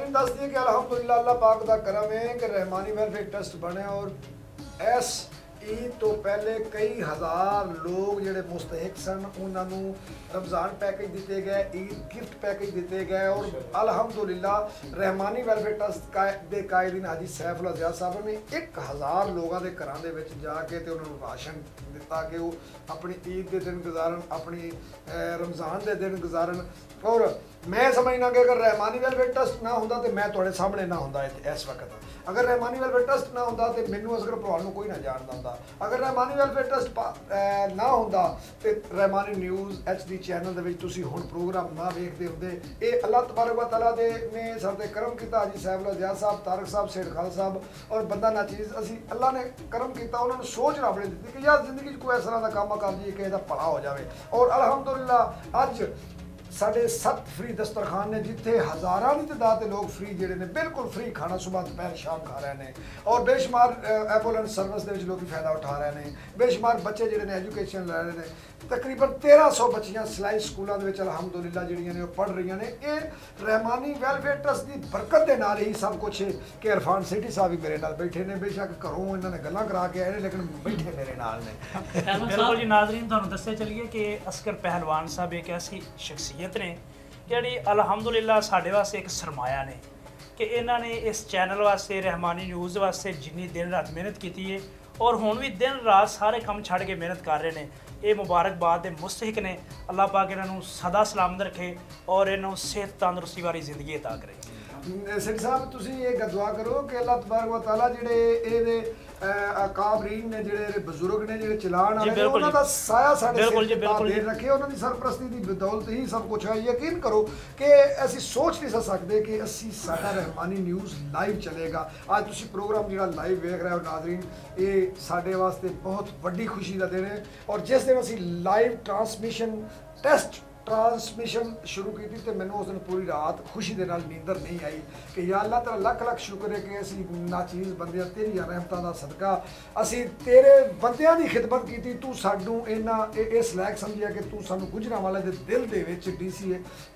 नाज़रीन दस दिए कि अल्हम्दुलिल्लाह अल्लाह पाक दा करम है कि रहमानी वेलफेयर ट्रस्ट बने और इस ईद तो पहले कई हज़ार लोग जिहड़े मुस्तहिक सन उन्होंने रमज़ान पैकेज दिते गए, ईद गिफ्ट पैकेज दिते गए और अल्हम्दुलिल्लाह रहमानी वेलफेयर ट्रस्ट दे कायदीन हाजी सैफुल्ला ज़िया साहब ने 1000 लोगों के घरों के विच जाके ते उन्होंने राशन दिता कि वो अपनी ईद के दिन गुजारन, अपनी रमज़ान के दिन गुजारन। और मैं समझना कि अगर रहमानी वेलफेयर ट्रस्ट ना होंदा तो मैं तुहाडे सामने ना होंदा इस वक्त। अगर रहमानी वेलफेयर ट्रस्ट ना होंदा तो मैनू असगर भलवान नूं कोई ना जानदा होंदा। अगर रहमानी वेलफेयर ट्रस्ट ना होंदा तो रहमानी न्यूज़ HD चैनल दे विच तुसीं हुण प्रोग्राम ना वेखदे हुंदे। ये अल्लाह तबारक व तआला दे ने साडे ते करम कीता। हाजी सैफुल्ला ज़िया साहब, तारक साहब, सेठ खान साहब और बंदा नाचीज़ असीं अल्लाह ने करम कीता, उन्होंने सोच रब ने दी कि यार जिंदगी च कोई इस तरह का काम कर जाइए कि इसदा भला हो जाए। और अल्हम्दुलिल्लाह अज साढ़े 7 फ्री दस्तरखान ने जिथे हज़ारां की तादाद के लोग फ्री जोड़े ने बिल्कुल फ्री खाना सुबह दोपहर शाम खा रहे हैं और बेशुमार एम्बूलेंस सर्विस के लोग फायदा उठा रहे हैं। बेशुमार बच्चे जोड़े ने एजुकेशन ले रहे हैं। तकरीबन 1300 बच्चियां सिलाई स्कूलों के अल्हम्दुलिल्लाह जिहड़ियां ने पढ़ रही ने। ये रहमानी वेलफेयर ट्रस्ट की बरकत के नाल ही सब कुछ है कि इरफान सिटी साहब भी मेरे नाल बैठे ने। बेशक घरों इन्होंने गल्लां करा के आए लेकिन बैठे मेरे नाल ने। बिल्कुल जी नाज़रीन तुहानूं दस्से चलिए कि असगर पहलवान साहब एक ऐसी शख्सियत ने जिहड़ी अल्हम्दुलिल्लाह साडे वास्ते एक सरमाया ने कि इन्होंने इस चैनल वास्ते रहमानी न्यूज़ वास्ते जिन्नी दिन रात मेहनत की है और हुण भी दिन रात सारे काम छड़ के मेहनत कर रहे हैं। ये मुबारकबाद के मुस्तहिक ने। अल्लाह पाक इन्हों सदा सलामत रखे और इन्हों सेहत तंदुरुस्ती वाली जिंदगी अता करे। सिख साहब तुसीं ये दुआ करो कि अल्लाह तबारक व तआला जिहड़े इहदे काबरीन ने जिहड़े बजुर्ग ने जिहड़े चलान वाले उन्हां दा साया साडे सिर ते रखे, उन्हां दी सरपरस्ती दी बदौलत ही सब कुछ है। यकीन करो कि असीं सोच नहीं सकते कि असीं साडा रहमानी न्यूज़ लाइव चलेगा। अज तुसीं प्रोग्राम जिहड़ा लाइव वेख रहे हो नाज़रीन, ये साडे वास्ते बहुत वड्डी खुशी दा दिन है। और जिस दिन असीं लाइव ट्रांसमिशन शुरू की तो मैंने उस दिन पूरी रात खुशी के नाल नींदर नहीं आई कि या अल्लाह तेरा लख लख शुक्र है कि असी नाचीज़ बंदे तेरिया रहमतां दा सदका असी तेरे बंदियां दी खिदमत की। तू सानू इन्ना इस लायक समझिया कि तू सानू गुजरांवाले दे दिल दे विच DC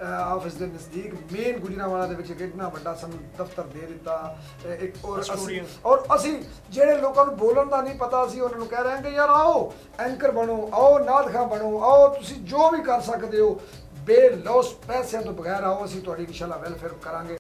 ऑफिस के नज़दीक मेन गुजरांवाला दे विच इतना वड्डा सानू दफ्तर दे दिता। एक और असी जेड़े लोगों को बोलन दा नहीं पता असी उन्होंने कह रहे हैं कि यार आओ एंकर बनो, आओ नात खां बनो, आओ तुसी जो भी कर सकते हो बेलौस पैसों तो बगैर आओ, असीं तुहाडी इंशाअल्लाह वेलफेयर करांगे।